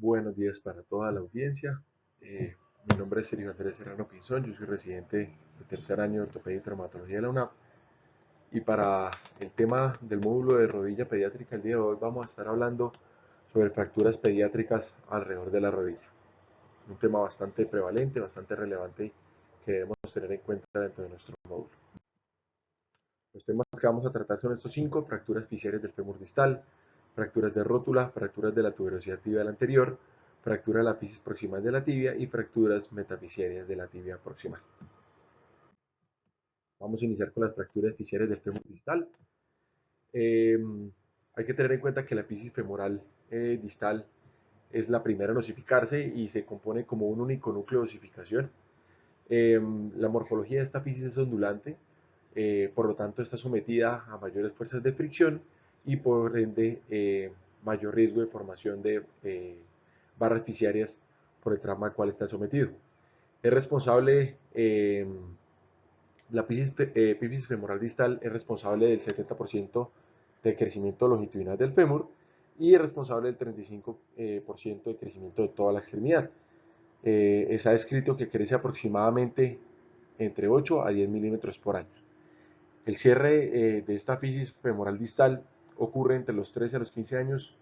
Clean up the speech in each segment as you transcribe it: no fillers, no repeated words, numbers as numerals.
Buenos días para toda la audiencia. Mi nombre es Sergio Andrés Serrano Pinzón, yo soy residente de tercer año de Ortopedia y Traumatología de la UNAP. Y para el tema del módulo de rodilla pediátrica, el día de hoy vamos a estar hablando sobre fracturas pediátricas alrededor de la rodilla. Un tema bastante prevalente, bastante relevante que debemos tener en cuenta dentro de nuestro módulo. Los temas que vamos a tratar son estos 5: fracturas fisiales del fémur distal, fracturas de rótula, fracturas de la tuberosidad tibial anterior, fractura de la fisis proximal de la tibia y fracturas metafisiarias de la tibia proximal. Vamos a iniciar con las fracturas fisiales del fémur distal. Eh, Hay que tener en cuenta que la fisis femoral distal es la primera en osificarse y se compone como un único núcleo de osificación. La morfología de esta fisis es ondulante, por lo tanto está sometida a mayores fuerzas de fricción y por ende mayor riesgo de formación de barras fisiarias por el trauma al cual está sometido. Es responsable, la epífisis femoral distal es responsable del 70% del crecimiento longitudinal del fémur y es responsable del 35% del crecimiento de toda la extremidad. Se ha descrito que crece aproximadamente entre 8 a 10 milímetros por año. El cierre de esta fisis femoral distal ocurre entre los 13 a los 15 años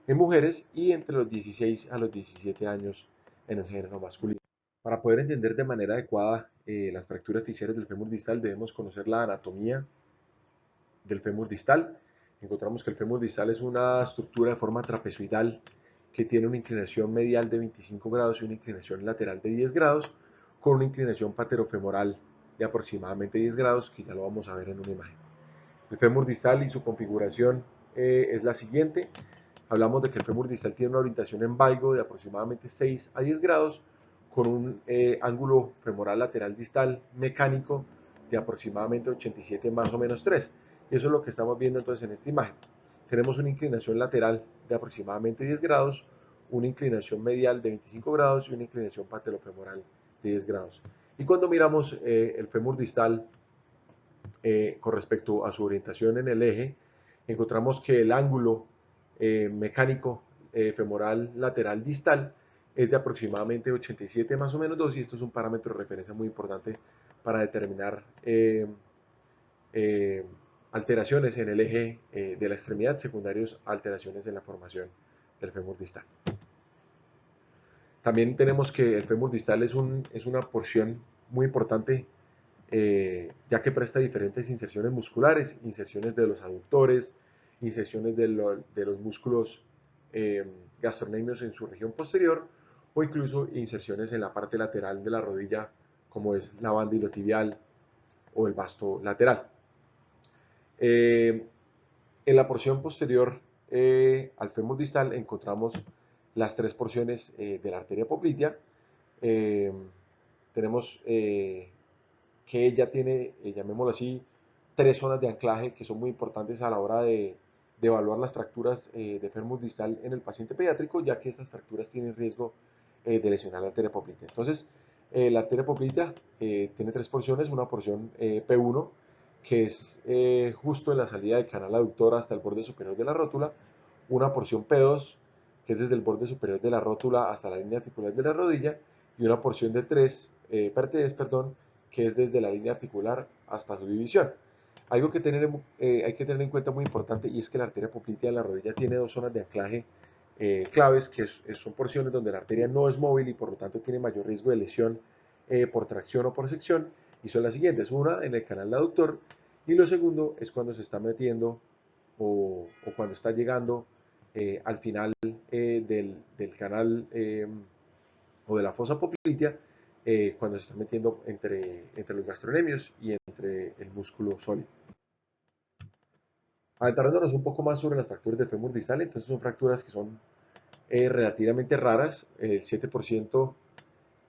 en mujeres y entre los 16 a los 17 años en el género masculino. Para poder entender de manera adecuada las fracturas fisiales del fémur distal debemos conocer la anatomía del fémur distal. Encontramos que el fémur distal es una estructura de forma trapezoidal que tiene una inclinación medial de 25 grados y una inclinación lateral de 10 grados, con una inclinación paterofemoral de aproximadamente 10 grados, que ya lo vamos a ver en una imagen. El fémur distal y su configuración es la siguiente. Hablamos de que el fémur distal tiene una orientación en valgo de aproximadamente 6 a 10 grados, con un ángulo femoral lateral distal mecánico de aproximadamente 87 más o menos 3. Y eso es lo que estamos viendo entonces en esta imagen. Tenemos una inclinación lateral de aproximadamente 10 grados, una inclinación medial de 25 grados y una inclinación patelofemoral de 10 grados. Y cuando miramos el fémur distal con respecto a su orientación en el eje, encontramos que el ángulo mecánico femoral lateral distal es de aproximadamente 87 más o menos 2, y esto es un parámetro de referencia muy importante para determinar eh, alteraciones en el eje de la extremidad, secundarios a alteraciones en la formación del fémur distal. También tenemos que el fémur distal es una porción muy importante, ya que presta diferentes inserciones musculares, inserciones de los aductores, inserciones de los músculos gastrocnemios en su región posterior, o incluso inserciones en la parte lateral de la rodilla, como es la banda iliotibial o el vasto lateral. En la porción posterior al fémur distal encontramos las tres porciones de la arteria poplitea. Eh, Tenemos que ella tiene, llamémoslo así, tres zonas de anclaje que son muy importantes a la hora de evaluar las fracturas de fémur distal en el paciente pediátrico, ya que estas fracturas tienen riesgo de lesionar la arteria poplitea. Entonces, la arteria poplitea tiene tres porciones: una porción P1, que es justo en la salida del canal aductor hasta el borde superior de la rótula; una porción P2, que es desde el borde superior de la rótula hasta la línea articular de la rodilla; y una porción de P3, perdón, que es desde la línea articular hasta su división. Algo que hay que tener en cuenta muy importante, y es que la arteria poplitea de la rodilla tiene dos zonas de anclaje claves, que son porciones donde la arteria no es móvil y por lo tanto tiene mayor riesgo de lesión por tracción o por sección, y son las siguientes: una en el canal aductor, y lo segundo es cuando se está metiendo o cuando está llegando al final del canal o de la fosa poplitea, cuando se está metiendo entre los gastrocnemios y entre el músculo sólido. Adentrándonos un poco más sobre las fracturas del fémur distal, entonces son fracturas que son relativamente raras, el 7%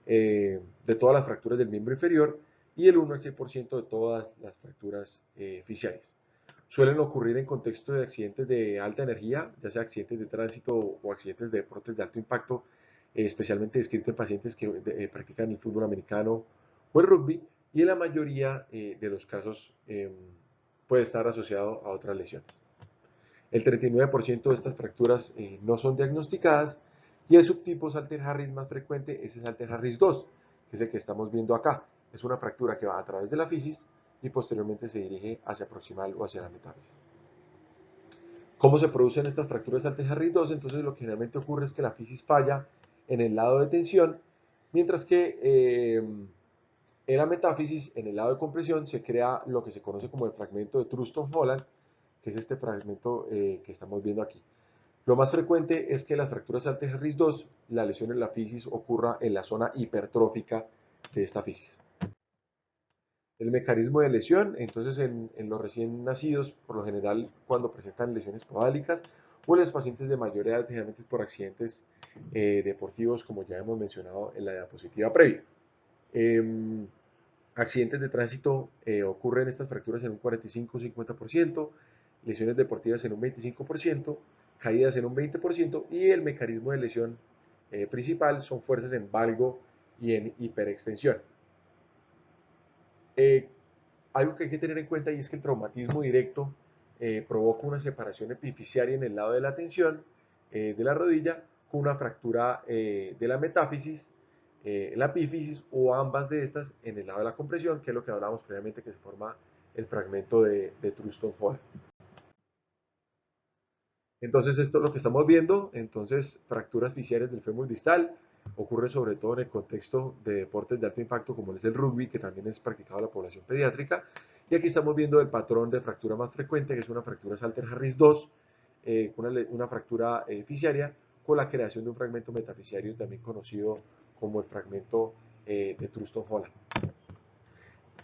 de todas las fracturas del miembro inferior y el 1 al 6% de todas las fracturas fisiales. Suelen ocurrir en contexto de accidentes de alta energía, ya sea accidentes de tránsito o accidentes de deportes de alto impacto, especialmente descritos en pacientes que practican el fútbol americano o el rugby, y en la mayoría de los casos puede estar asociado a otras lesiones. El 39% de estas fracturas no son diagnosticadas, Y el subtipo Salter-Harris más frecuente es el Salter-Harris 2, que es el que estamos viendo acá. Es una fractura que va a través de la fisis y posteriormente se dirige hacia proximal o hacia la metáfisis. ¿Cómo se producen estas fracturas Salter-Harris 2? Entonces lo que generalmente ocurre es que la fisis falla en el lado de tensión, mientras que en la metáfisis, en el lado de compresión, se crea lo que se conoce como el fragmento de Truston-Holland, que es este fragmento que estamos viendo aquí. Lo más frecuente es que las fracturas Salter-Harris 2, la lesión en la fisis ocurra en la zona hipertrófica de esta fisis. El mecanismo de lesión, entonces en los recién nacidos, por lo general cuando presentan lesiones podálicas, o en los pacientes de mayor edad, generalmente por accidentes deportivos, como ya hemos mencionado en la diapositiva previa. Accidentes de tránsito ocurren estas fracturas en un 45-50%, lesiones deportivas en un 25%, caídas en un 20% y el mecanismo de lesión principal son fuerzas en valgo y en hiperextensión. Eh, Algo que hay que tener en cuenta y es que el traumatismo directo provoca una separación epifisiaria en el lado de la tensión de la rodilla con una fractura de la metáfisis, la epífisis o ambas de estas en el lado de la compresión, que es lo que hablábamos previamente que se forma el fragmento de Truston-Holland. Entonces esto es lo que estamos viendo, entonces fracturas fisiares del fémur distal, ocurre sobre todo en el contexto de deportes de alto impacto como es el rugby, que también es practicado en la población pediátrica, y aquí estamos viendo el patrón de fractura más frecuente, que es una fractura Salter-Harris 2, una fractura fisiaria con la creación de un fragmento metafisiario también conocido como el fragmento de Truston-Holland.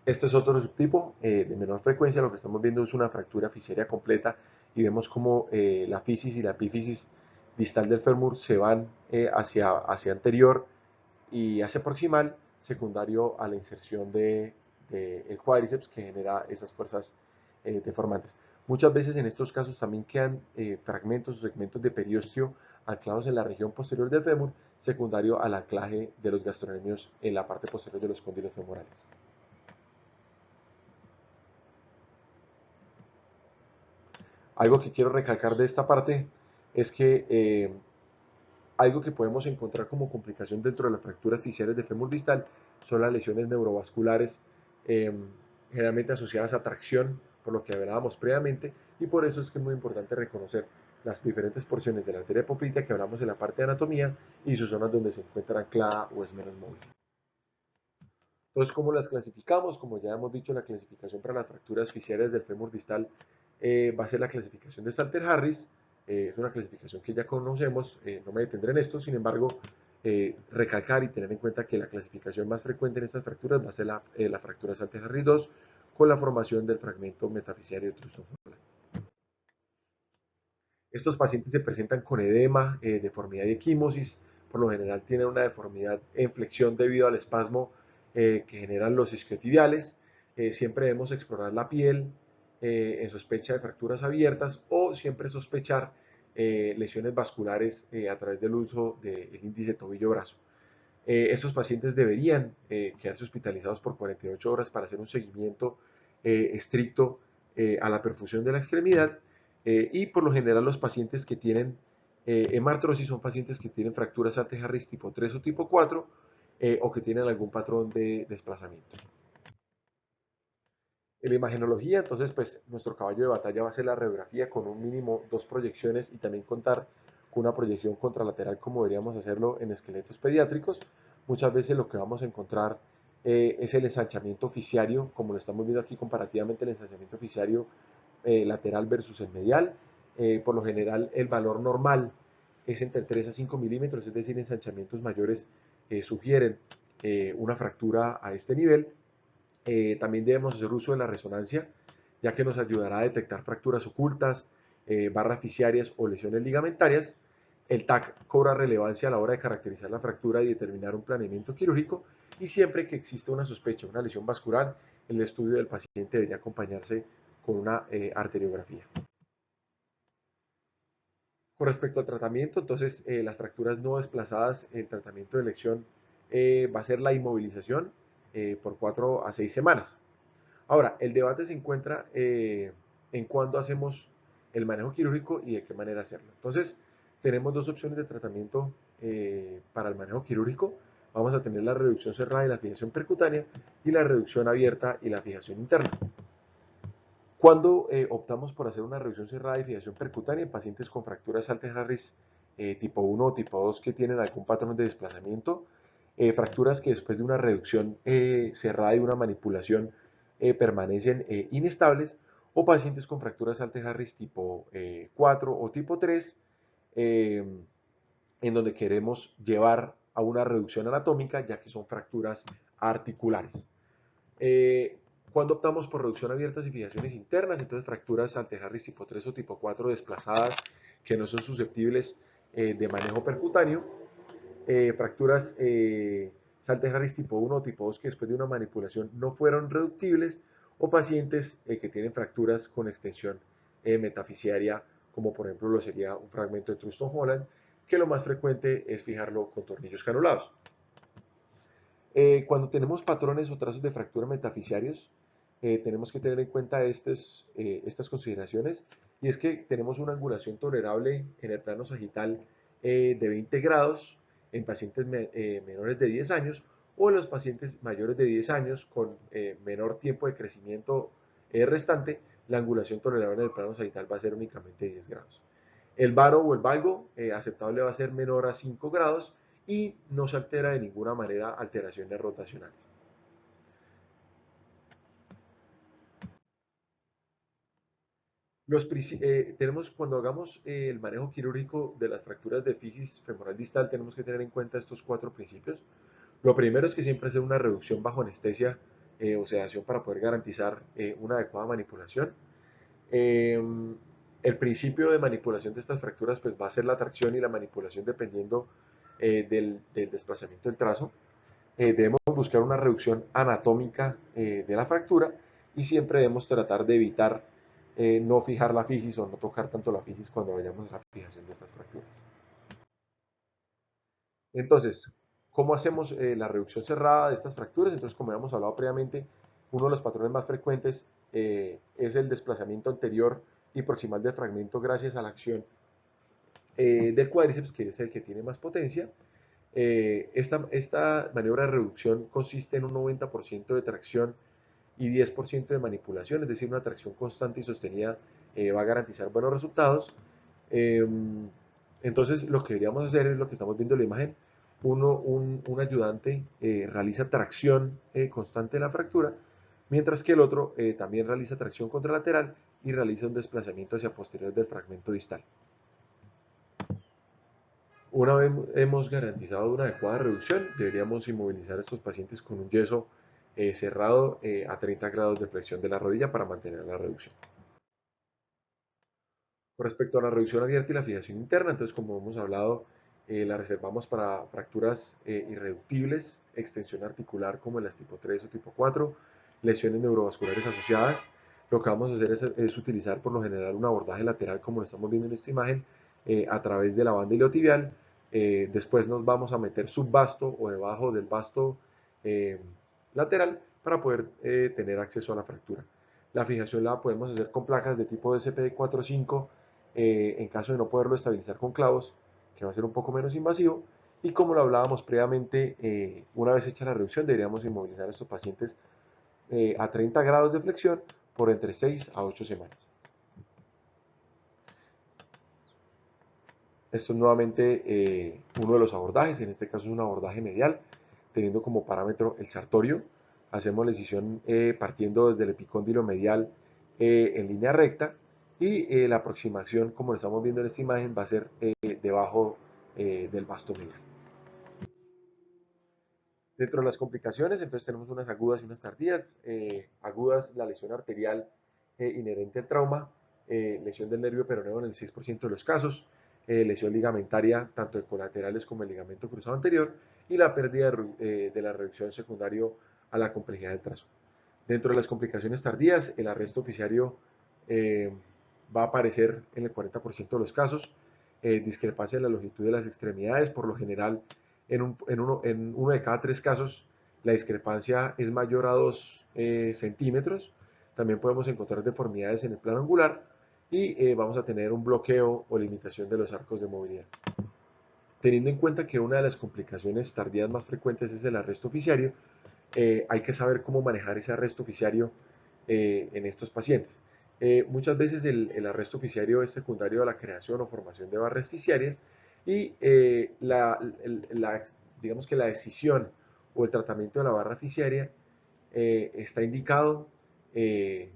Este es otro subtipo de menor frecuencia, lo que estamos viendo es una fractura fisiaria completa y vemos como la fisis y la epífisis distal del fémur se van hacia anterior y hacia proximal, secundario a la inserción el cuádriceps que genera esas fuerzas deformantes. Muchas veces en estos casos también quedan fragmentos o segmentos de periostio anclados en la región posterior del fémur, secundario al anclaje de los gastrocnemios en la parte posterior de los cóndilos femorales. Algo que quiero recalcar de esta parte es que algo que podemos encontrar como complicación dentro de las fracturas fisiales de fémur distal son las lesiones neurovasculares, eh, generalmente asociadas a tracción, por lo que hablábamos previamente, y por eso es que es muy importante reconocer las diferentes porciones de la arteria poplitea que hablamos en la parte de anatomía y sus zonas donde se encuentra anclada o es menos móvil. Entonces, ¿cómo las clasificamos? Como ya hemos dicho, la clasificación para las fracturas fisiales del fémur distal va a ser la clasificación de Salter-Harris. Es una clasificación que ya conocemos, no me detendré en esto, sin embargo, recalcar y tener en cuenta que la clasificación más frecuente en estas fracturas va a ser la fractura Salter-Harris 2 con la formación del fragmento metafisiario de Truston-Holland. Estos pacientes se presentan con edema, deformidad y equimosis, por lo general tienen una deformidad en flexión debido al espasmo que generan los isquiotibiales. Siempre debemos explorar la piel en sospecha de fracturas abiertas o siempre sospechar lesiones vasculares a través del uso del índice tobillo-brazo. Estos pacientes deberían quedarse hospitalizados por 48 horas para hacer un seguimiento estricto a la perfusión de la extremidad y por lo general los pacientes que tienen hemartrosis son pacientes que tienen fracturas Salter-Harris tipo 3 o tipo 4 o que tienen algún patrón de desplazamiento. En la imagenología, entonces, pues nuestro caballo de batalla va a ser la radiografía con un mínimo 2 proyecciones y también contar con una proyección contralateral como deberíamos hacerlo en esqueletos pediátricos. Muchas veces lo que vamos a encontrar es el ensanchamiento fisiario, como lo estamos viendo aquí comparativamente el ensanchamiento fisiario lateral versus el medial. Por lo general, el valor normal es entre 3 a 5 milímetros, es decir, ensanchamientos mayores sugieren una fractura a este nivel. También debemos hacer uso de la resonancia, ya que nos ayudará a detectar fracturas ocultas, barras fisiarias o lesiones ligamentarias. El TAC cobra relevancia a la hora de caracterizar la fractura y determinar un planeamiento quirúrgico, y siempre que exista una sospecha de una lesión vascular, el estudio del paciente debería acompañarse con una arteriografía. Con respecto al tratamiento, entonces las fracturas no desplazadas, el tratamiento de elección va a ser la inmovilización por 4 a 6 semanas. Ahora, el debate se encuentra en cuándo hacemos el manejo quirúrgico y de qué manera hacerlo. Entonces, tenemos dos opciones de tratamiento para el manejo quirúrgico, vamos a tener la reducción cerrada y la fijación percutánea y la reducción abierta y la fijación interna. Cuando optamos por hacer una reducción cerrada y fijación percutánea en pacientes con fracturas Salter-Harris tipo 1 o tipo 2 que tienen algún patrón de desplazamiento, fracturas que después de una reducción cerrada y una manipulación permanecen inestables, o pacientes con fracturas Salter-Harris tipo 4 o tipo 3, en donde queremos llevar a una reducción anatómica, ya que son fracturas articulares. Cuando optamos por reducción abiertas y fijaciones internas, entonces fracturas Salter-Harris tipo 3 o tipo 4 desplazadas que no son susceptibles de manejo percutáneo, fracturas Salter-Harris tipo 1 o tipo 2 que después de una manipulación no fueron reductibles, o pacientes que tienen fracturas con extensión metafisiaria, como por ejemplo lo sería un fragmento de Truston Holland, que lo más frecuente es fijarlo con tornillos canulados. Cuando tenemos patrones o trazos de fractura metafisiarios, tenemos que tener en cuenta estas consideraciones, y es que tenemos una angulación tolerable en el plano sagital de 20 grados en pacientes menores de 10 años, o en los pacientes mayores de 10 años con menor tiempo de crecimiento restante, la angulación tolerable en el plano sagital va a ser únicamente 10 grados. El varo o el valgo aceptable va a ser menor a 5 grados y no se altera de ninguna manera alteraciones rotacionales. Tenemos, cuando hagamos el manejo quirúrgico de las fracturas de fisis femoral distal, tenemos que tener en cuenta estos 4 principios. Lo primero es que siempre hacer una reducción bajo anestesia o sedación para poder garantizar una adecuada manipulación. Eh, el principio de manipulación de estas fracturas pues va a ser la tracción y la manipulación dependiendo del desplazamiento del trazo. Debemos buscar una reducción anatómica de la fractura, y siempre debemos tratar de evitar no fijar la fisis o no tocar tanto la fisis cuando vayamos a la fijación de estas fracturas. Entonces, ¿cómo hacemos la reducción cerrada de estas fracturas? Entonces, como habíamos hablado previamente, uno de los patrones más frecuentes es el desplazamiento anterior y proximal del fragmento gracias a la acción del cuádriceps, que es el que tiene más potencia. Esta maniobra de reducción consiste en un 90% de tracción y 10% de manipulación, es decir, una tracción constante y sostenida va a garantizar buenos resultados. Eh, entonces, lo que deberíamos hacer es lo que estamos viendo en la imagen. Un ayudante realiza tracción constante de la fractura, mientras que el otro también realiza tracción contralateral y realiza un desplazamiento hacia posterior del fragmento distal. Una vez hemos garantizado una adecuada reducción, deberíamos inmovilizar a estos pacientes con un yeso cerrado a 30 grados de flexión de la rodilla para mantener la reducción. Con respecto a la reducción abierta y la fijación interna, entonces como hemos hablado, la reservamos para fracturas irreductibles, extensión articular como en las tipo 3 o tipo 4, lesiones neurovasculares asociadas. Lo que vamos a hacer es utilizar por lo general un abordaje lateral, como lo estamos viendo en esta imagen, a través de la banda iliotibial. Después nos vamos a meter subvasto o debajo del vasto eh, lateral para poder tener acceso a la fractura. La fijación la podemos hacer con placas de tipo DCP-4-5 en caso de no poderlo estabilizar con clavos, que va a ser un poco menos invasivo. Y como lo hablábamos previamente, una vez hecha la reducción, deberíamos inmovilizar a estos pacientes a 30 grados de flexión por entre 6 a 8 semanas. Esto es nuevamente uno de los abordajes, en este caso es un abordaje medial, teniendo como parámetro el sartorio. Hacemos la incisión partiendo desde el epicóndilo medial en línea recta, y la aproximación, como lo estamos viendo en esta imagen, va a ser debajo del vasto medial. Dentro de las complicaciones, entonces tenemos unas agudas y unas tardías. Agudas, la lesión arterial inherente al trauma, lesión del nervio peroneo en el 6% de los casos, lesión ligamentaria tanto de colaterales como el ligamento cruzado anterior, y la pérdida de la reducción secundario a la complejidad del trazo. Dentro de las complicaciones tardías, el arresto oficiario va a aparecer en el 40% de los casos, discrepancia en la longitud de las extremidades, por lo general en uno de cada 3 casos la discrepancia es mayor a 2 centímetros. También podemos encontrar deformidades en el plano angular, y vamos a tener un bloqueo o limitación de los arcos de movilidad. Teniendo en cuenta que una de las complicaciones tardías más frecuentes es el arresto oficiario, hay que saber cómo manejar ese arresto oficiario en estos pacientes. Muchas veces el arresto oficiario es secundario a la creación o formación de barras fisiarias y digamos que la decisión o el tratamiento de la barra fisiaria está indicado eh,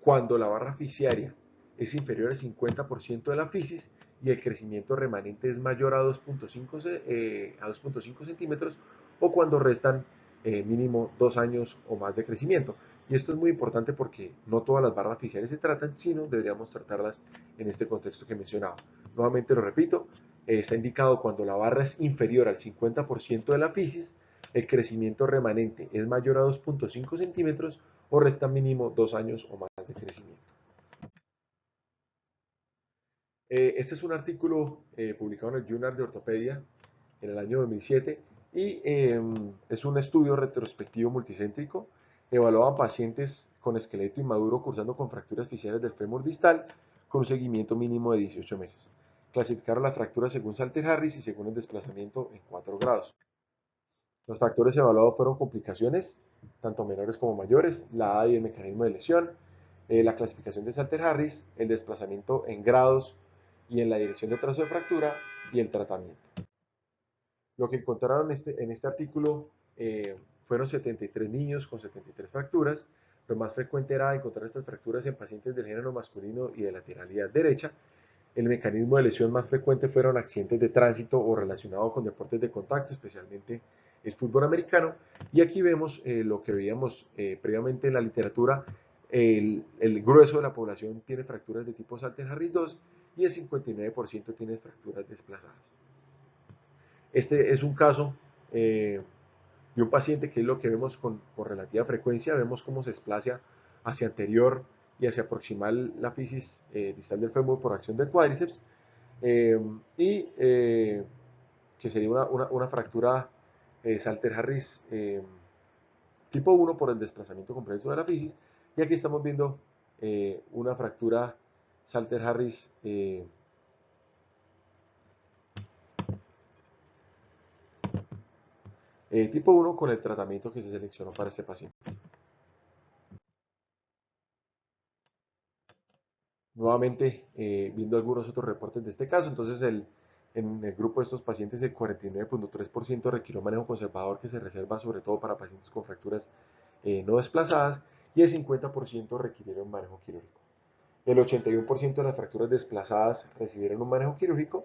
cuando la barra fisiaria es inferior al 50% de la fisis y el crecimiento remanente es mayor a 2.5 centímetros o cuando restan mínimo 2 años o más de crecimiento. Y esto es muy importante porque no todas las barras fisiales se tratan, sino deberíamos tratarlas en este contexto que mencionaba. Nuevamente lo repito, está indicado cuando la barra es inferior al 50% de la fisis, el crecimiento remanente es mayor a 2.5 centímetros o resta mínimo 2 años o más de crecimiento. Este es un artículo publicado en el Journal de Ortopedia en el año 2007 y es un estudio retrospectivo multicéntrico. Evaluaban pacientes con esqueleto inmaduro cursando con fracturas fisiales del fémur distal con un seguimiento mínimo de 18 meses. Clasificaron las fracturas según Salter-Harris y según el desplazamiento en 4 grados. Los factores evaluados fueron complicaciones, tanto menores como mayores, la edad y el mecanismo de lesión, la clasificación de Salter-Harris, el desplazamiento en grados y en la dirección de trazo de fractura y el tratamiento. Lo que encontraron en este artículo fueron 73 niños con 73 fracturas. Lo más frecuente era encontrar estas fracturas en pacientes del género masculino y de lateralidad derecha. El mecanismo de lesión más frecuente fueron accidentes de tránsito o relacionados con deportes de contacto, especialmente el fútbol americano. Y aquí vemos lo que veíamos previamente en la literatura. El grueso de la población tiene fracturas de tipo Salter-Harris 2 y el 59% tiene fracturas desplazadas. Este es un caso de un paciente que es lo que vemos con relativa frecuencia. Vemos cómo se desplaza hacia anterior y hacia proximal la fisis distal del fémur por acción del cuádriceps y que sería una fractura Salter-Harris tipo 1 por el desplazamiento complejo de la fisis. Y aquí estamos viendo una fractura Salter-Harris tipo 1 con el tratamiento que se seleccionó para este paciente. Nuevamente, viendo algunos otros reportes de este caso, entonces en el grupo de estos pacientes el 49.3% requirió manejo conservador que se reserva sobre todo para pacientes con fracturas no desplazadas y el 50% requirieron manejo quirúrgico. El 81% de las fracturas desplazadas recibieron un manejo quirúrgico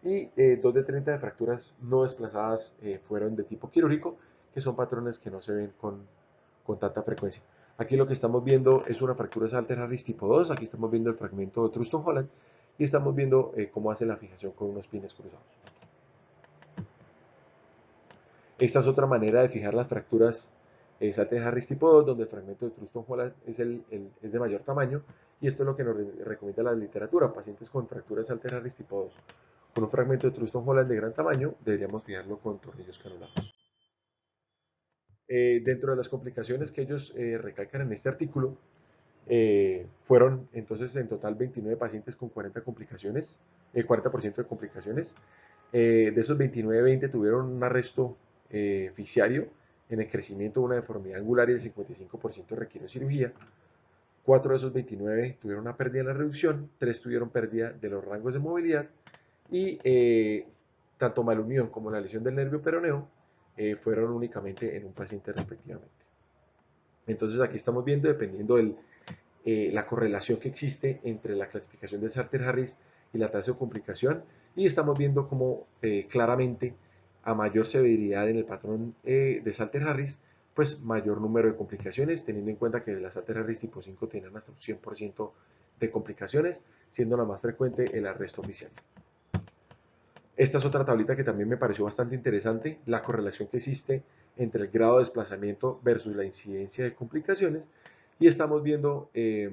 y 2 de 30 de fracturas no desplazadas fueron de tipo quirúrgico, que son patrones que no se ven con tanta frecuencia. Aquí lo que estamos viendo es una fractura Salter-Harris tipo 2, aquí estamos viendo el fragmento de Truston-Holland y estamos viendo cómo hace la fijación con unos pines cruzados. Esta es otra manera de fijar las fracturas Salter-Harris tipo 2, donde el fragmento de Truston-Holland es de mayor tamaño, y esto es lo que nos recomienda la literatura. Pacientes con fracturas Salter-Harris tipo 2 con un fragmento de Truston-Holland de gran tamaño, deberíamos fijarlo con tornillos canulados. Dentro de las complicaciones que ellos recalcan en este artículo, fueron entonces en total 29 pacientes con 40 complicaciones, 40% de complicaciones. De esos 29, 20 tuvieron un arresto fisiario en el crecimiento de una deformidad angular y el 55% requirió cirugía. 4 de esos 29 tuvieron una pérdida en la reducción, 3 tuvieron pérdida de los rangos de movilidad y tanto malunión como la lesión del nervio peroneo fueron únicamente en un paciente respectivamente. Entonces aquí estamos viendo, dependiendo la correlación que existe entre la clasificación del Salter-Harris y la tasa de complicación, y estamos viendo cómo claramente a mayor severidad en el patrón de Salter-Harris, pues mayor número de complicaciones, teniendo en cuenta que la Salter-Harris tipo 5 tienen hasta un 100% de complicaciones, siendo la más frecuente el arresto oficial. Esta es otra tablita que también me pareció bastante interesante, la correlación que existe entre el grado de desplazamiento versus la incidencia de complicaciones, y estamos viendo que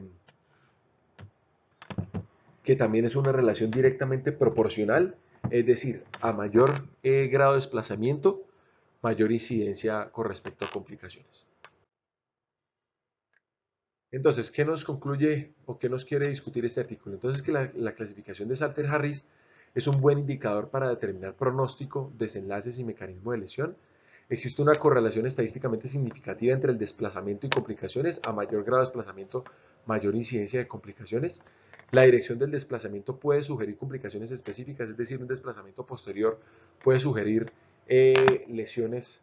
también es una relación directamente proporcional, es decir, a mayor grado de desplazamiento, mayor incidencia con respecto a complicaciones. Entonces, ¿qué nos concluye o qué nos quiere discutir este artículo? Entonces, que la clasificación de Salter-Harris es un buen indicador para determinar pronóstico, desenlaces y mecanismo de lesión. Existe una correlación estadísticamente significativa entre el desplazamiento y complicaciones. A mayor grado de desplazamiento, mayor incidencia de complicaciones. La dirección del desplazamiento puede sugerir complicaciones específicas, es decir, un desplazamiento posterior puede sugerir lesiones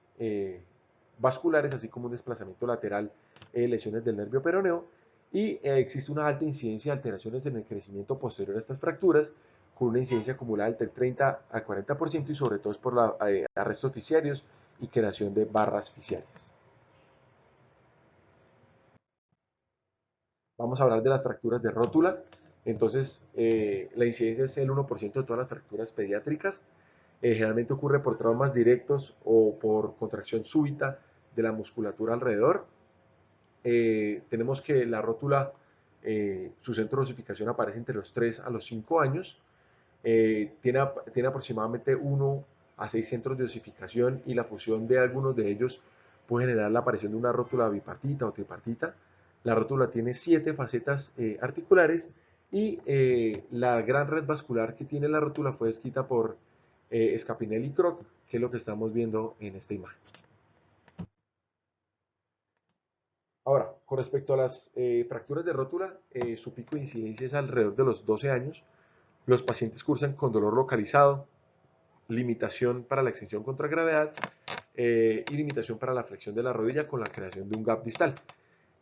vasculares, así como un desplazamiento lateral, lesiones del nervio peroneo. Y existe una alta incidencia de alteraciones en el crecimiento posterior a estas fracturas, con una incidencia acumulada del 30 al 40% y sobre todo es por arrestos fisiarios y creación de barras fisiales. Vamos a hablar de las fracturas de rótula. Entonces, la incidencia es el 1% de todas las fracturas pediátricas. Generalmente ocurre por traumas directos o por contracción súbita de la musculatura alrededor. Tenemos que la rótula, su centro de osificación aparece entre los 3 a los 5 años. Tiene aproximadamente 1 a 6 centros de osificación y la fusión de algunos de ellos puede generar la aparición de una rótula bipartita o tripartita. La rótula tiene 7 facetas articulares y la gran red vascular que tiene la rótula fue descrita por Scapinelli y Kroc, que es lo que estamos viendo en esta imagen. Ahora, con respecto a las fracturas de rótula, su pico de incidencia es alrededor de los 12 años. Los pacientes cursan con dolor localizado, limitación para la extensión contra gravedad y limitación para la flexión de la rodilla con la creación de un gap distal.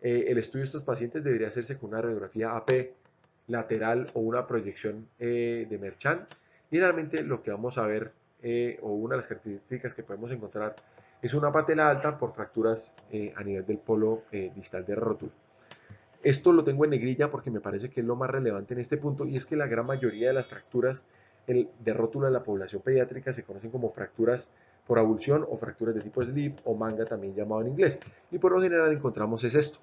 El estudio de estos pacientes debería hacerse con una radiografía AP lateral o una proyección de Merchant. Y realmente lo que vamos a ver, o una de las características que podemos encontrar, es una patela alta por fracturas a nivel del polo distal de rótula. Esto lo tengo en negrilla porque me parece que es lo más relevante en este punto, y es que la gran mayoría de las fracturas de rótula de la población pediátrica se conocen como fracturas por avulsión o fracturas de tipo slip o manga, también llamado en inglés. Y por lo general encontramos es esto: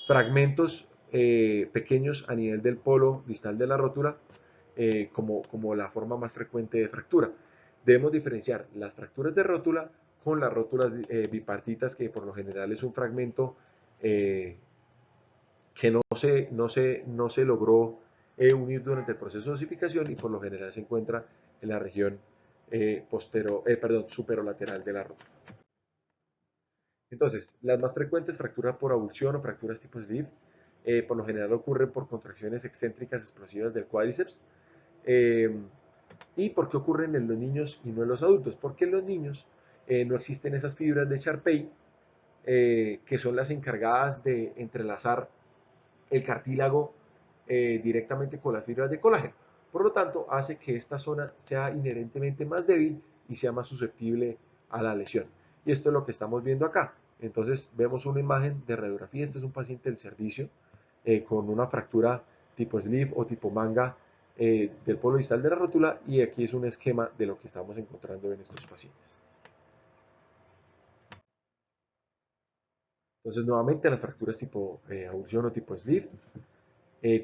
fragmentos pequeños a nivel del polo distal de la rótula, como la forma más frecuente de fractura. Debemos diferenciar las fracturas de rótula con las rótulas bipartitas, que por lo general es un fragmento que no se logró unir durante el proceso de osificación y por lo general se encuentra en la región superolateral de la rótula. Entonces, las más frecuentes, fracturas por avulsión o fracturas tipo slip, por lo general ocurren por contracciones excéntricas explosivas del cuádriceps. Eh, ¿Y por qué ocurren en los niños y no en los adultos? Porque en los niños no existen esas fibras de Charpey, que son las encargadas de entrelazar el cartílago directamente con las fibras de colágeno. Por lo tanto, hace que esta zona sea inherentemente más débil y sea más susceptible a la lesión. Y esto es lo que estamos viendo acá. Entonces vemos una imagen de radiografía. Este es un paciente del servicio con una fractura tipo slip o tipo manga del polo distal de la rótula, y aquí es un esquema de lo que estamos encontrando en estos pacientes. Entonces, nuevamente, las fracturas tipo avulsión o tipo slip.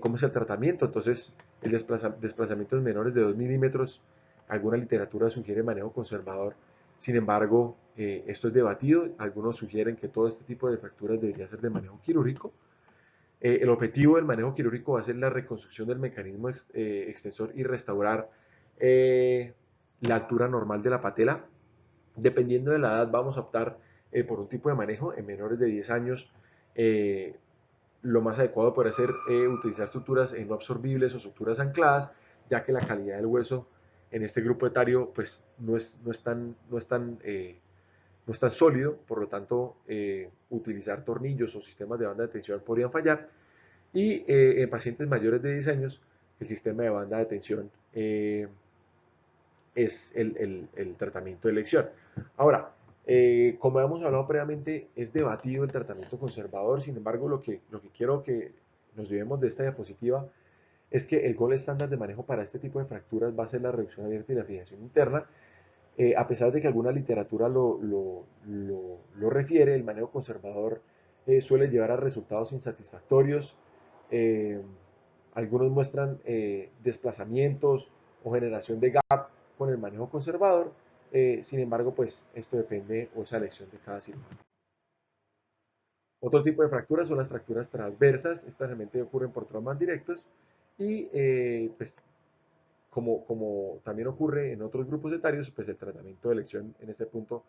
¿Cómo es el tratamiento? Entonces, el desplazamientos menores de 2 milímetros, alguna literatura sugiere manejo conservador. Sin embargo, esto es debatido. Algunos sugieren que todo este tipo de fracturas debería ser de manejo quirúrgico. El objetivo del manejo quirúrgico va a ser la reconstrucción del mecanismo extensor y restaurar la altura normal de la patela. Dependiendo de la edad, vamos a optar por un tipo de manejo. En menores de 10 años, lo más adecuado podría ser utilizar suturas no absorbibles o suturas ancladas, ya que la calidad del hueso en este grupo etario pues, no es tan sólido. Por lo tanto, utilizar tornillos o sistemas de banda de tensión podrían fallar. Y en pacientes mayores de 10 años, el sistema de banda de tensión es el tratamiento de elección. Ahora, como hemos hablado previamente, es debatido el tratamiento conservador. Sin embargo, lo que quiero que nos llevemos de esta diapositiva es que el gol estándar de manejo para este tipo de fracturas va a ser la reducción abierta y la fijación interna. A pesar de que alguna literatura lo refiere, el manejo conservador suele llevar a resultados insatisfactorios. Eh, Algunos muestran desplazamientos o generación de gap con el manejo conservador. Sin embargo, pues esto depende o es elección de cada cirujano. Otro tipo de fracturas son las fracturas transversas. Estas realmente ocurren por traumas directos y pues como también ocurre en otros grupos etarios, pues el tratamiento de elección en este punto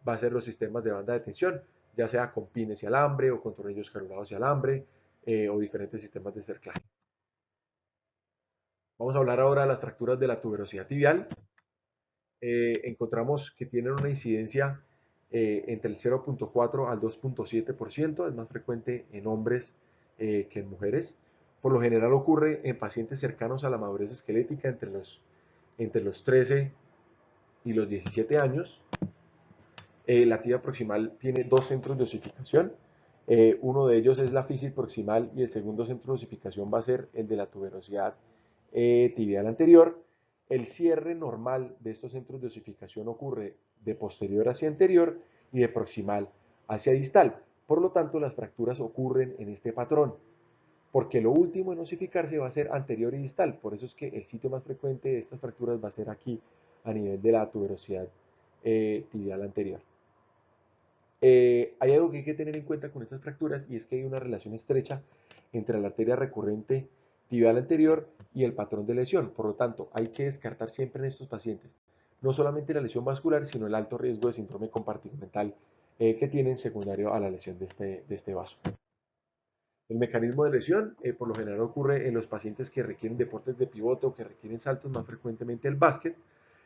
va a ser los sistemas de banda de tensión, ya sea con pines y alambre o con tornillos carburadores y alambre o diferentes sistemas de cerclaje. Vamos a hablar ahora de las fracturas de la tuberosidad tibial. Encontramos que tienen una incidencia entre el 0.4 al 2.7%, es más frecuente en hombres que en mujeres. Por lo general ocurre en pacientes cercanos a la madurez esquelética entre los 13 y los 17 años. La tibia proximal tiene dos centros de osificación. Uno de ellos es la fisis proximal y el segundo centro de osificación va a ser el de la tuberosidad tibial anterior. El cierre normal de estos centros de osificación ocurre de posterior hacia anterior y de proximal hacia distal. Por lo tanto, las fracturas ocurren en este patrón, porque lo último en osificarse va a ser anterior y distal. Por eso es que el sitio más frecuente de estas fracturas va a ser aquí, a nivel de la tuberosidad tibial anterior. Hay algo que hay que tener en cuenta con estas fracturas y es que hay una relación estrecha entre la arteria recurrente tibial anterior y el patrón de lesión. Por lo tanto, hay que descartar siempre en estos pacientes no solamente la lesión vascular, sino el alto riesgo de síndrome compartimental que tienen secundario a la lesión de este vaso. El mecanismo de lesión por lo general ocurre en los pacientes que requieren deportes de pivote o que requieren saltos, más frecuentemente el básquet,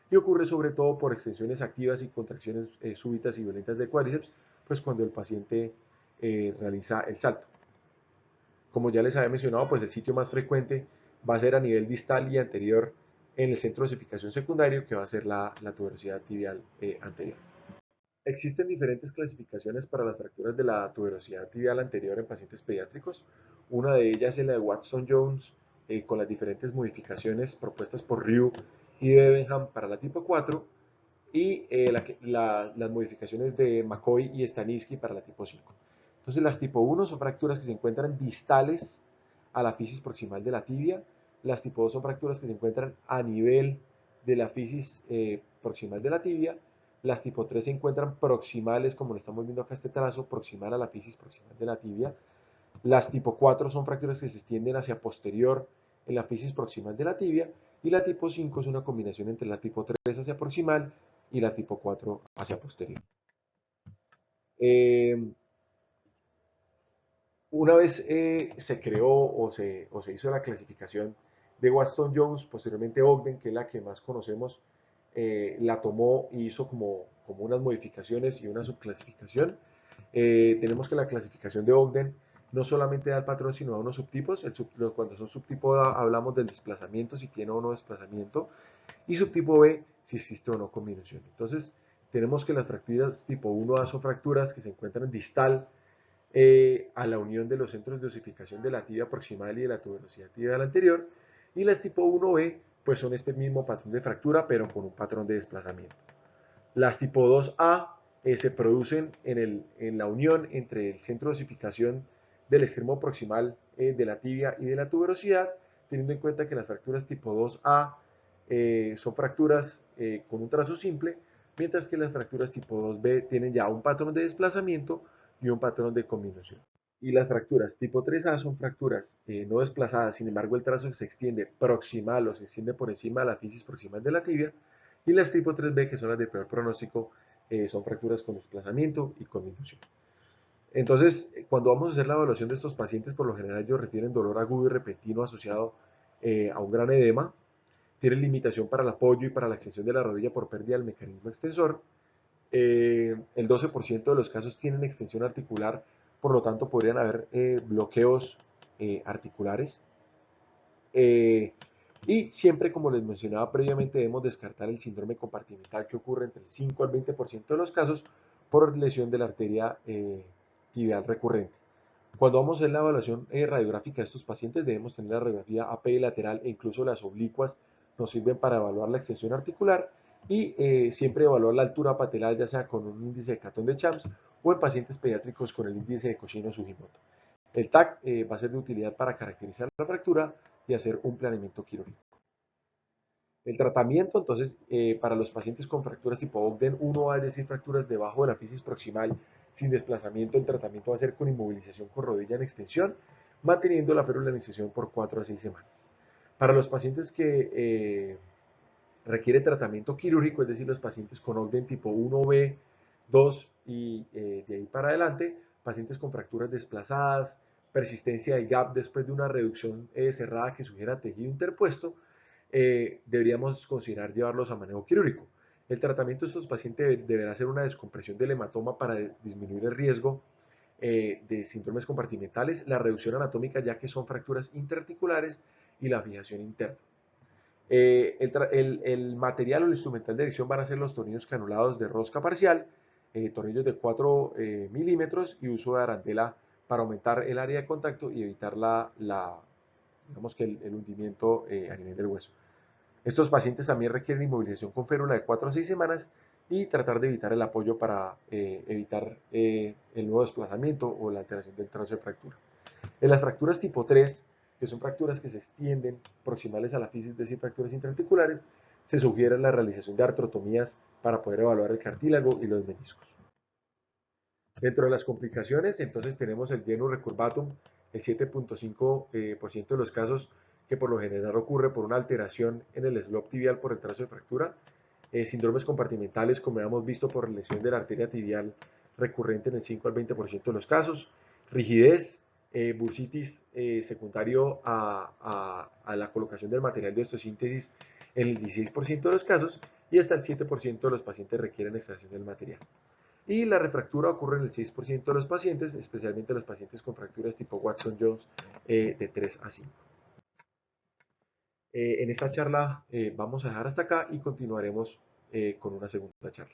y ocurre sobre todo por extensiones activas y contracciones súbitas y violentas de cuádriceps, pues cuando el paciente realiza el salto. Como ya les había mencionado, pues el sitio más frecuente va a ser a nivel distal y anterior en el centro de osificación secundario, que va a ser la tuberosidad tibial anterior. Existen diferentes clasificaciones para las fracturas de la tuberosidad tibial anterior en pacientes pediátricos. Una de ellas es la de Watson-Jones, con las diferentes modificaciones propuestas por Ryu y Debenham para la tipo 4, y las modificaciones de McCoy y Staniski para la tipo 5. Entonces, las tipo 1 son fracturas que se encuentran distales a la fisis proximal de la tibia. Las tipo 2 son fracturas que se encuentran a nivel de la fisis proximal de la tibia. Las tipo 3 se encuentran proximales, como lo estamos viendo acá este trazo, proximal a la fisis proximal de la tibia. Las tipo 4 son fracturas que se extienden hacia posterior en la fisis proximal de la tibia. Y la tipo 5 es una combinación entre la tipo 3 hacia proximal y la tipo 4 hacia posterior. Una vez se creó o se hizo la clasificación de Watson-Jones, posteriormente Ogden, que es la que más conocemos, la tomó y hizo como unas modificaciones y una subclasificación. Tenemos que la clasificación de Ogden no solamente da el patrón, sino da unos subtipos. Cuando son subtipos hablamos del desplazamiento, si tiene o no desplazamiento, y subtipo B, si existe o no combinación. Entonces, tenemos que las fracturas tipo 1A son fracturas que se encuentran distal a la unión de los centros de osificación de la tibia proximal y de la tuberosidad tibial anterior, y las tipo 1B pues son este mismo patrón de fractura pero con un patrón de desplazamiento. Las tipo 2A se producen en la unión entre el centro de osificación del extremo proximal de la tibia y de la tuberosidad, teniendo en cuenta que las fracturas tipo 2A son fracturas con un trazo simple, mientras que las fracturas tipo 2B tienen ya un patrón de desplazamiento y un patrón de combinación. Y las fracturas tipo 3A son fracturas no desplazadas, sin embargo el trazo se extiende proximal o se extiende por encima de la fisis proximal de la tibia, y las tipo 3B, que son las de peor pronóstico, son fracturas con desplazamiento y combinación. Entonces, cuando vamos a hacer la evaluación de estos pacientes, por lo general ellos refieren dolor agudo y repentino asociado a un gran edema, tienen limitación para el apoyo y para la extensión de la rodilla por pérdida del mecanismo extensor. El 12% de los casos tienen extensión articular, por lo tanto podrían haber bloqueos articulares. Y siempre, como les mencionaba previamente, debemos descartar el síndrome compartimental, que ocurre entre el 5 al 20% de los casos por lesión de la arteria tibial recurrente. Cuando vamos a hacer la evaluación radiográfica de estos pacientes, debemos tener la radiografía API lateral e incluso las oblicuas nos sirven para evaluar la extensión articular, y siempre evaluar la altura patelar, ya sea con un índice de Catton de Champs o en pacientes pediátricos con el índice de Cochino-Sugimoto. El TAC va a ser de utilidad para caracterizar la fractura y hacer un planeamiento quirúrgico. El tratamiento, entonces, para los pacientes con fracturas tipo Ogden 1A, es decir, fracturas debajo de la fisis proximal sin desplazamiento, el tratamiento va a ser con inmovilización con rodilla en extensión, manteniendo la férula en extensión por 4 a 6 semanas. Para los pacientes que requiere tratamiento quirúrgico, es decir, los pacientes con Ogden tipo 1B, 2 y de ahí para adelante, pacientes con fracturas desplazadas, persistencia de gap después de una reducción cerrada que sugiera tejido interpuesto, deberíamos considerar llevarlos a manejo quirúrgico. El tratamiento de estos pacientes deberá ser una descompresión del hematoma para disminuir el riesgo de síndromes compartimentales, la reducción anatómica ya que son fracturas interarticulares y la fijación interna. El material o el instrumental de dirección van a ser los tornillos canulados de rosca parcial, tornillos de 4 milímetros y uso de arandela para aumentar el área de contacto y evitar digamos que el hundimiento a nivel del hueso. Estos pacientes también requieren inmovilización con férula de 4 a 6 semanas y tratar de evitar el apoyo para evitar el nuevo desplazamiento o la alteración del trazo de fractura. En las fracturas tipo 3, que son fracturas que se extienden proximales a la fisis, es decir, fracturas intraarticulares, se sugiere la realización de artrotomías para poder evaluar el cartílago y los meniscos. Dentro de las complicaciones, entonces tenemos el genu recurvatum, el 7.5% de los casos que por lo general ocurre por una alteración en el slope tibial por el trazo de fractura, síndromes compartimentales, como hemos visto por lesión de la arteria tibial recurrente en el 5 al 20% de los casos, rigidez, bursitis secundario a la colocación del material de osteosíntesis en el 16% de los casos y hasta el 7% de los pacientes requieren extracción del material. Y la refractura ocurre en el 6% de los pacientes, especialmente los pacientes con fracturas tipo Watson-Jones de 3 a 5. En esta charla vamos a dejar hasta acá y continuaremos con una segunda charla.